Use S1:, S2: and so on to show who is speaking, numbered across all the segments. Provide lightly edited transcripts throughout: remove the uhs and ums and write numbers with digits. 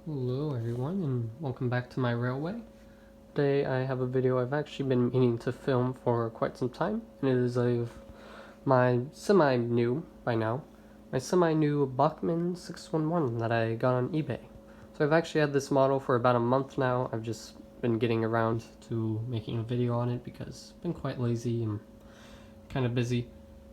S1: Hello everyone and welcome back to my railway. Today I have a video I've actually been meaning to film for quite some time, and it is of my semi-new Bachmann 611 that I got on eBay. So I've actually had this model for about a month now. I've just been getting around to making a video on it because I've been quite lazy and kind of busy.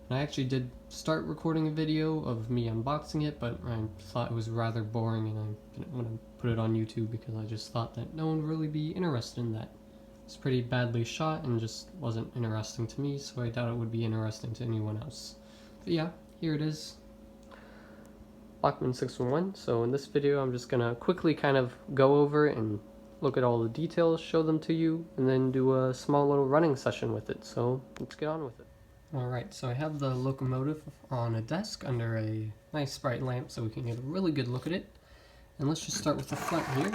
S1: I actually did start recording a video of me unboxing it, but I thought it was rather boring and I didn't want to put it on YouTube because I just thought that no one would really be interested in that. It's pretty badly shot and just wasn't interesting to me, so I doubt it would be interesting to anyone else. But yeah, here it is. Bachmann 611. So in this video I'm just gonna quickly kind of go over it and look at all the details, show them to you, and then do a small little running session with it. So let's get on with it. Alright, so I have the locomotive on a desk under a nice bright lamp so we can get a really good look at it. And let's just start with the front here.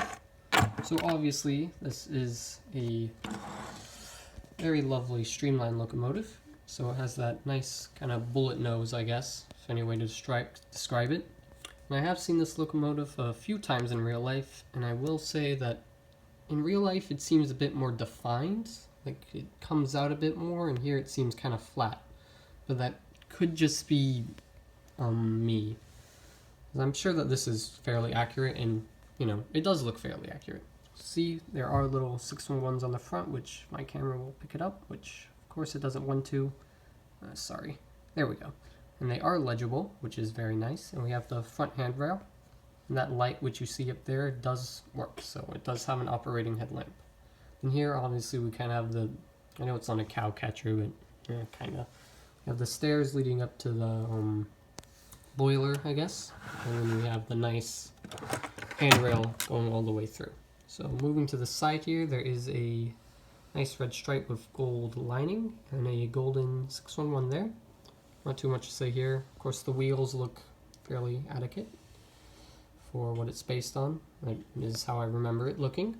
S1: So obviously this is a very lovely streamlined locomotive. So it has that nice kind of bullet nose, I guess, if any way to describe it. And I have seen this locomotive a few times in real life, and I will say that in real life it seems a bit more defined. Like it comes out a bit more, and here it seems kind of flat. But that could just be me. I'm sure that this is fairly accurate, and it does look fairly accurate. See, there are little 611s on the front, which my camera will pick it up, which of course it doesn't want to. Sorry. There we go. And they are legible, which is very nice. And we have the front handrail. And that light which you see up there does work, so it does have an operating headlamp. And here, obviously, we kind of have I know it's on a cow catcher, but yeah, kind of. We have the stairs leading up to the boiler, I guess, and then we have the nice handrail going all the way through. So moving to the side here, there is a nice red stripe with gold lining and a golden 611 there. Not too much to say here. Of course, the wheels look fairly adequate for what it's based on. That is how I remember it looking.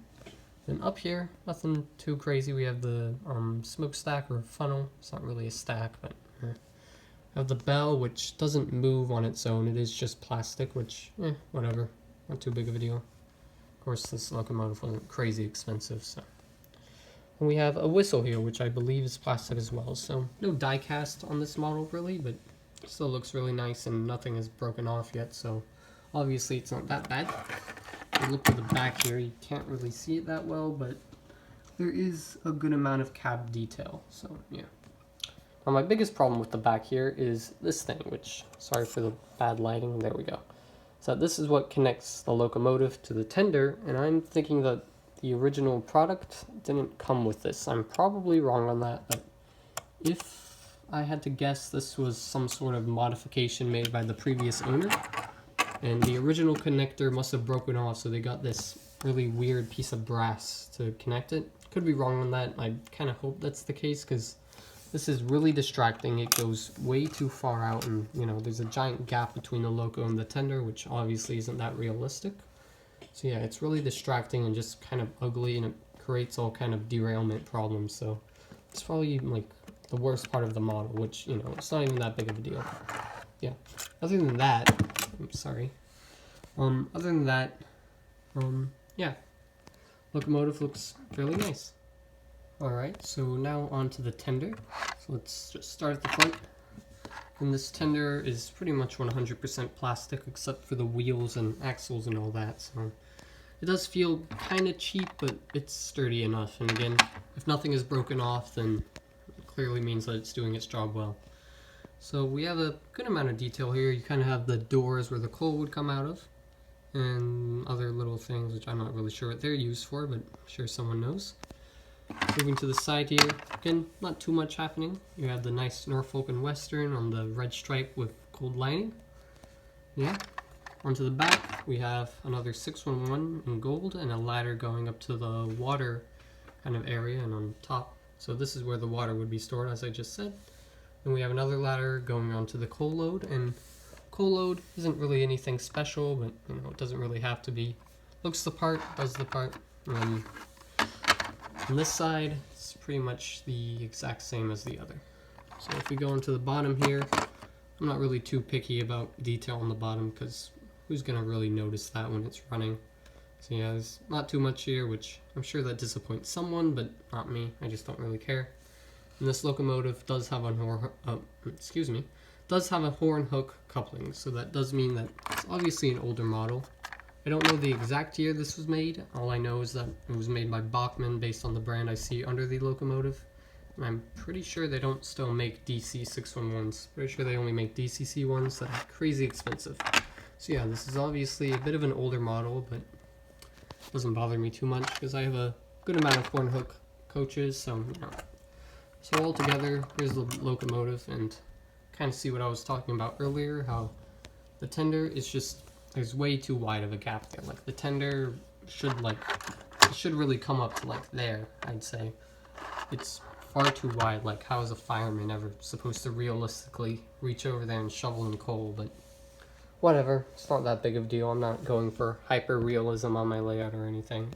S1: Then up here, nothing too crazy. We have the smokestack or funnel. It's not really a stack, but we have the bell, which doesn't move on its own. It is just plastic, which, whatever. Not too big of a deal. Of course, this locomotive wasn't crazy expensive, so. And we have a whistle here, which I believe is plastic as well. So no die cast on this model, really, but it still looks really nice, and nothing is broken off yet, so obviously it's not that bad. If you look at the back here, you can't really see it that well, but there is a good amount of cab detail, so yeah. Now my biggest problem with the back here is this thing, which, sorry for the bad lighting, there we go. So this is what connects the locomotive to the tender, and I'm thinking that the original product didn't come with this. I'm probably wrong on that, but if I had to guess, this was some sort of modification made by the previous owner, and the original connector must have broken off, so they got this really weird piece of brass to connect it. Could be wrong on that. I kind of hope that's the case, because this is really distracting. It goes way too far out, and there's a giant gap between the loco and the tender, which obviously isn't that realistic. So yeah, it's really distracting and just kind of ugly, and it creates all kind of derailment problems. So it's probably like the worst part of the model, which it's not even that big of a deal. Yeah. Other than that, I'm sorry. Other than that, yeah, locomotive looks fairly nice. Alright, so now on to the tender. So let's just start at the front. And this tender is pretty much 100% plastic, except for the wheels and axles and all that. So it does feel kind of cheap, but it's sturdy enough. And again, if nothing is broken off, then it clearly means that it's doing its job well. So we have a good amount of detail here. You kind of have the doors where the coal would come out of, and other little things, which I'm not really sure what they're used for, but I'm sure someone knows. Moving to the side here, again, not too much happening. You have the nice Norfolk and Western on the red stripe with gold lining. Yeah. Onto the back, we have another 611 in gold and a ladder going up to the water kind of area and on top. So this is where the water would be stored, as I just said. And we have another ladder going onto the coal load, and coal load isn't really anything special, but it doesn't really have to be. Looks the part, does the part. On this side, it's pretty much the exact same as the other. So if we go into the bottom here, I'm not really too picky about detail on the bottom, because who's going to really notice that when it's running? So yeah, there's not too much here, which I'm sure that disappoints someone, but not me. I just don't really care. And this locomotive does have a horn hook coupling, so that does mean that it's obviously an older model. I don't know the exact year this was made. All I know is that it was made by Bachmann based on the brand I see under the locomotive. And I'm pretty sure they don't still make DC 611s. Pretty sure they only make DCC ones that are crazy expensive. So yeah, this is obviously a bit of an older model, but it doesn't bother me too much because I have a good amount of horn hook coaches, so you know. So all together, here's the locomotive, and kind of see what I was talking about earlier, how the tender is just, there's way too wide of a gap there. Like the tender should really come up to like there, I'd say. It's far too wide. Like how is a fireman ever supposed to realistically reach over there and shovel in coal? But whatever, it's not that big of a deal. I'm not going for hyper realism on my layout or anything.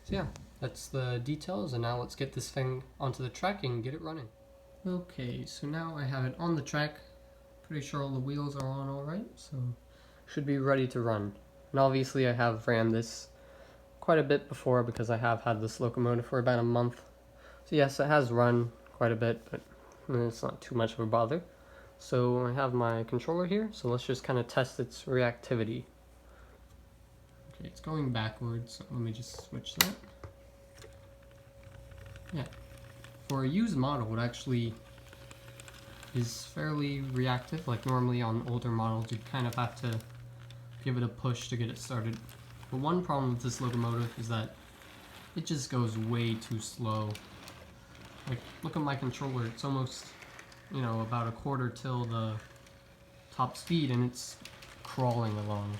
S1: So yeah, that's the details, and now let's get this thing onto the track and get it running. Okay, so now I have it on the track. Pretty sure all the wheels are on alright, so should be ready to run. And obviously I have ran this quite a bit before because I have had this locomotive for about a month. So yes, it has run quite a bit, but it's not too much of a bother. So I have my controller here, so let's just kind of test its reactivity. Okay, it's going backwards, so let me just switch that. Yeah, for a used model, it actually is fairly reactive. Like normally on older models, you'd kind of have to give it a push to get it started. But one problem with this locomotive is that it just goes way too slow. Like, look at my controller, it's almost, you know, about a quarter till the top speed, and it's crawling along.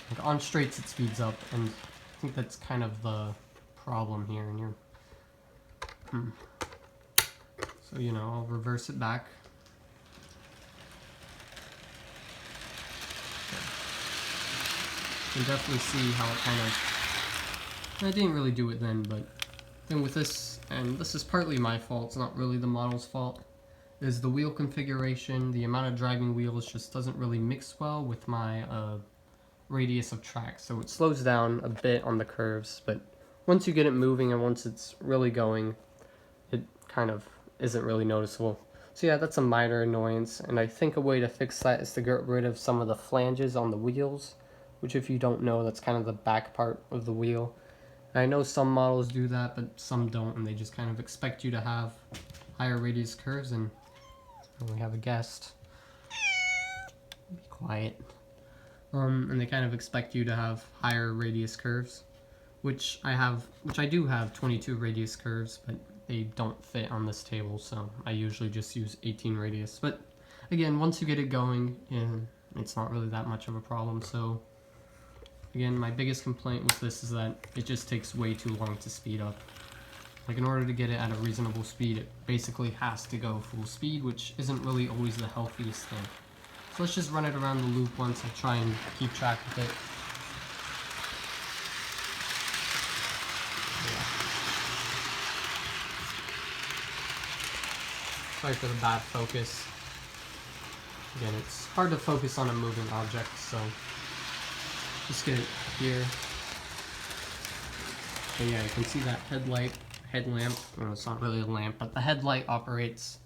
S1: Like on straights it speeds up, and I think that's kind of the problem here. And so, you know, I'll reverse it back. You can definitely see how it kind of, I didn't really do it then, but then with this, and this is partly my fault, it's not really the model's fault, is the wheel configuration. The amount of driving wheels just doesn't really mix well with my radius of track, so it slows down a bit on the curves, but once you get it moving and once it's really going, it kind of isn't really noticeable. So yeah, that's a minor annoyance, and I think a way to fix that is to get rid of some of the flanges on the wheels, which if you don't know, that's kind of the back part of the wheel. And I know some models do that, but some don't, and they just kind of expect you to have higher radius curves. And we have a guest. Be quiet. And they kind of expect you to have higher radius curves, which I do have 22 radius curves, but they don't fit on this table, so I usually just use 18 radius. But again, once you get it going, it's not really that much of a problem. So again, my biggest complaint with this is that it just takes way too long to speed up. Like in order to get it at a reasonable speed, it basically has to go full speed, which isn't really always the healthiest thing. So let's just run it around the loop once and try and keep track with it. Sorry for the bad focus. Again, it's hard to focus on a moving object, so just get it here. So yeah, you can see that headlamp. Well, it's not really a lamp, but the headlight operates.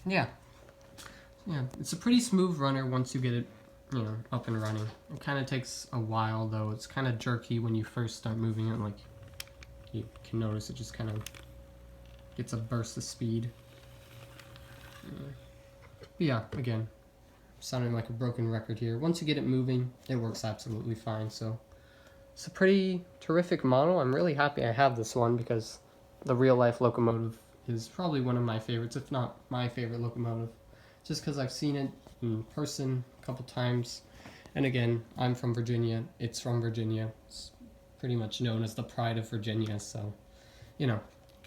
S1: Yeah, it's a pretty smooth runner once you get it, you know, up and running. It kind of takes a while though. It's kind of jerky when you first start moving it. Like you can notice, it just kind of gets a burst of speed. But yeah, again, sounding like a broken record here. Once you get it moving, it works absolutely fine. So it's a pretty terrific model. I'm really happy I have this one because the real life locomotive is probably one of my favorites, if not my favorite locomotive, just because I've seen it in person a couple times. And again, I'm from Virginia. It's from Virginia. It's pretty much known as the pride of Virginia, so, you know,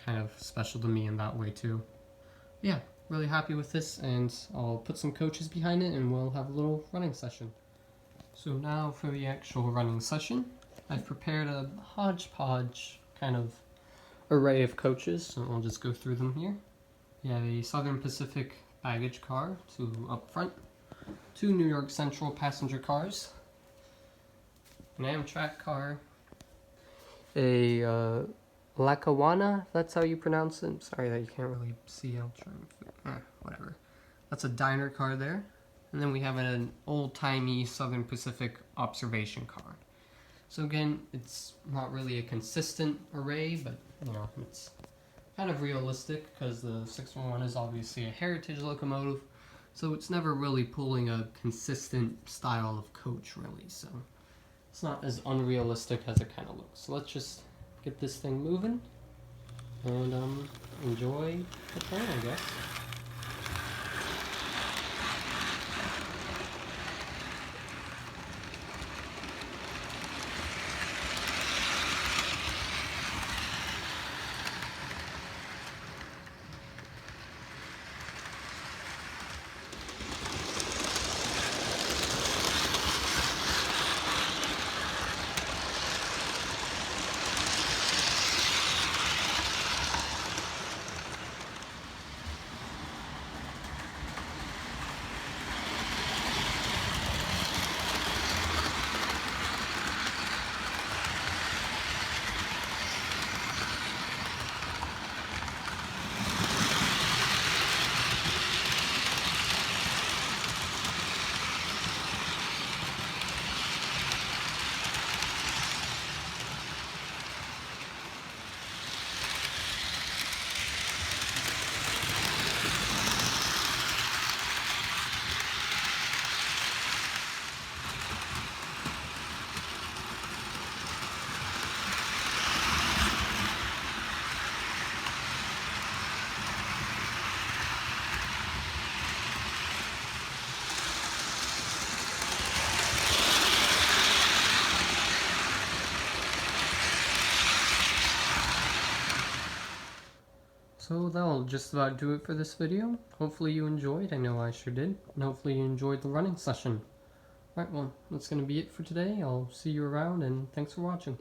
S1: kind of special to me in that way too. Yeah, really happy with this, and I'll put some coaches behind it and we'll have a little running session. So now for the actual running session, I've prepared a hodgepodge kind of array of coaches, so I'll just go through them here. We have a Southern Pacific baggage car up front, 2 New York Central passenger cars, an Amtrak car, a Lackawanna, if that's how you pronounce it. I'm sorry that you can't really see. I'll try and whatever. That's a diner car there. And then we have an old-timey Southern Pacific observation car. So again, it's not really a consistent array, but you know, it's kind of realistic because the 611 is obviously a heritage locomotive, so it's never really pulling a consistent style of coach really, so it's not as unrealistic as it kind of looks. So let's just get this thing moving and enjoy the train, I guess. So that'll just about do it for this video. Hopefully you enjoyed. I know I sure did. And hopefully you enjoyed the running session. Alright, well, that's going to be it for today. I'll see you around, and thanks for watching.